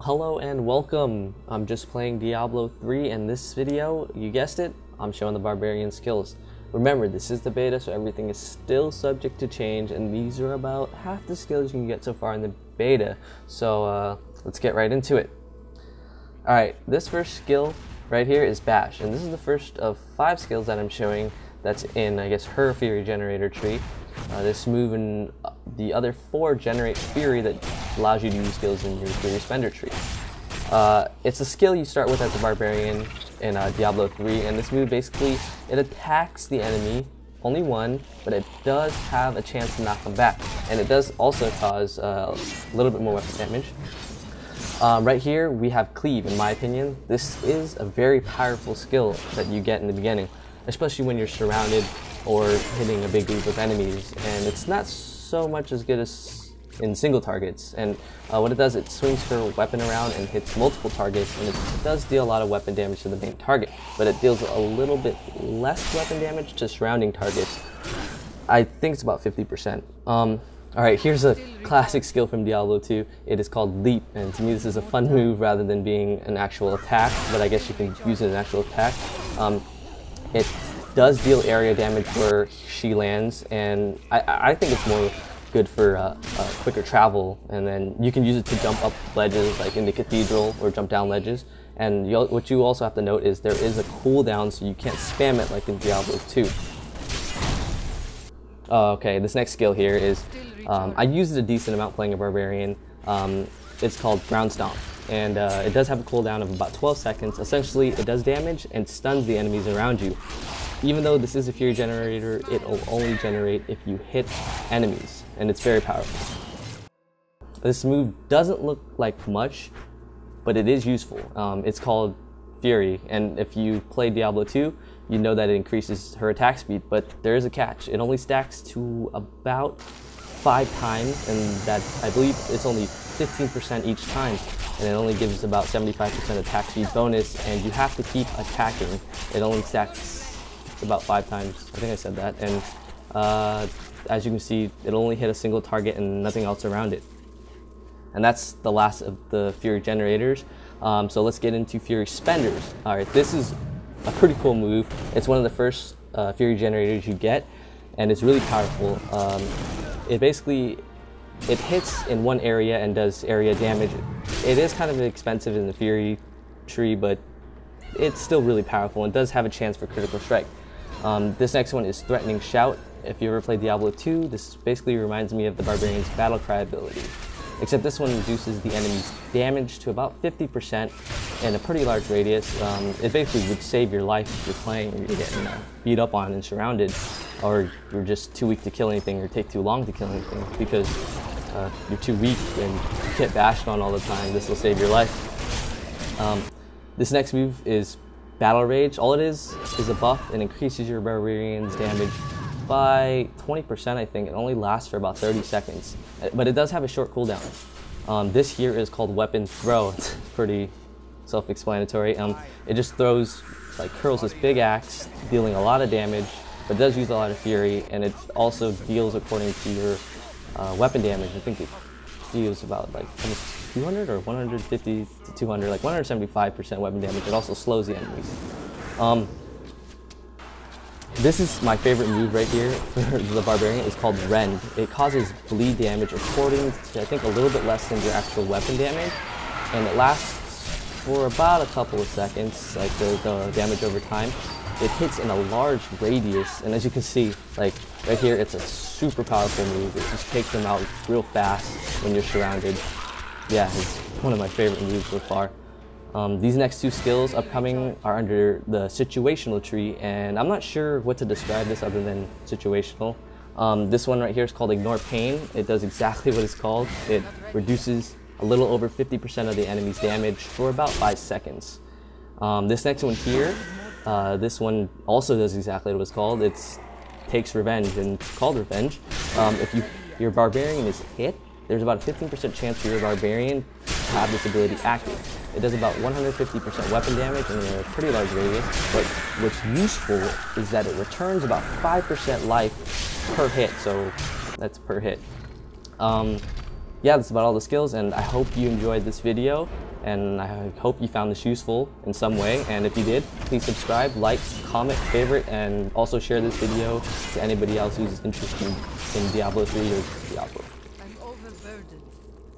Hello and welcome. I'm just playing Diablo 3 and this video, you guessed it, I'm showing the barbarian skills. Remember, this is the beta, so everything is still subject to change, and these are about half the skills you can get so far in the beta. So let's get right into it. Alright, this first skill right here is Bash, and this is the first of 5 skills that I'm showing that's in, I guess, her Fury Generator tree. This move and the other 4 generate Fury that allows you to use skills in your Fury Spender tree. It's a skill you start with as a Barbarian in Diablo 3, and this move basically, it attacks the enemy, only one, but it does have a chance to knock them back, and it does also cause a little bit more weapon damage. Right here we have Cleave. In my opinion, this is a very powerful skill that you get in the beginning, especially when you're surrounded or hitting a big group of enemies, and it's not so much as good as in single targets. And what it does, it swings her weapon around and hits multiple targets, and it does deal a lot of weapon damage to the main target, but it deals a little bit less weapon damage to surrounding targets. I think it's about 50%. Alright, here's a classic skill from Diablo 2. It is called Leap, and to me this is a fun move rather than being an actual attack, but I guess you can use it as an actual attack. It does deal area damage where she lands, and I think it's more good for quicker travel, and then you can use it to jump up ledges like in the cathedral or jump down ledges. And what you also have to note is there is a cooldown, so you can't spam it like in Diablo 2. Okay, this next skill here is, I used it a decent amount playing a Barbarian. It's called Ground Stomp, and it does have a cooldown of about 12 seconds. Essentially, it does damage and stuns the enemies around you. Even though this is a Fury Generator, it will only generate if you hit enemies, and it's very powerful. This move doesn't look like much, but it is useful. It's called Fury, and if you play Diablo 2, you know that it increases her attack speed, but there is a catch. It only stacks to about 5 times, and that, I believe, it's only 15% each time, and it only gives about 75% attack speed bonus, and you have to keep attacking. It only stacks about 5 times. I think I said that, and as you can see, it'll only hit a single target and nothing else around it. And that's the last of the Fury Generators. So let's get into Fury Spenders. Alright, this is a pretty cool move. It's one of the first Fury Generators you get, and it's really powerful. It hits in one area and does area damage. It is kind of expensive in the Fury tree, but it's still really powerful and does have a chance for critical strike. This next one is Threatening Shout. If you ever played Diablo 2, this basically reminds me of the Barbarian's Battle Cry ability, except this one reduces the enemy's damage to about 50% in a pretty large radius. It basically would save your life if you're playing and you're getting beat up on and surrounded, or you're just too weak to kill anything or take too long to kill anything because you're too weak and you get bashed on all the time. This will save your life. This next move is Battle Rage. All it is a buff and increases your Barbarian's damage by 20%, I think. It only lasts for about 30 seconds, but it does have a short cooldown. This here is called Weapon Throw. It's pretty self-explanatory. It just throws, like, curls this big axe, dealing a lot of damage, but it does use a lot of fury, and it also deals according to your weapon damage. I think it deals about like almost 200 or 150 to 200, like 175% weapon damage. It also slows the enemies. This is my favorite move right here for the Barbarian. It's called Rend. It causes bleed damage according to, I think, a little bit less than your actual weapon damage, and it lasts for about a couple of seconds, like the damage over time. It hits in a large radius, and as you can see, like right here, it's a super powerful move. It just takes them out real fast when you're surrounded. Yeah, it's one of my favorite moves so far. These next 2 skills upcoming are under the situational tree, and I'm not sure what to describe this other than situational. This one right here is called Ignore Pain. It does exactly what it's called. It reduces a little over 50% of the enemy's damage for about 5 seconds. This next one here, this one also does exactly what it's called. It takes revenge, and it's called Revenge. If your Barbarian is hit, there's about a 15% chance for your Barbarian to have this ability active. It does about 150% weapon damage in a pretty large radius, but what's useful is that it returns about 5% life per hit, so that's per hit. yeah, that's about all the skills, and I hope you enjoyed this video, and I hope you found this useful in some way. And if you did, please subscribe, like, comment, favorite, and also share this video to anybody else who's interested in Diablo 3 or Diablo.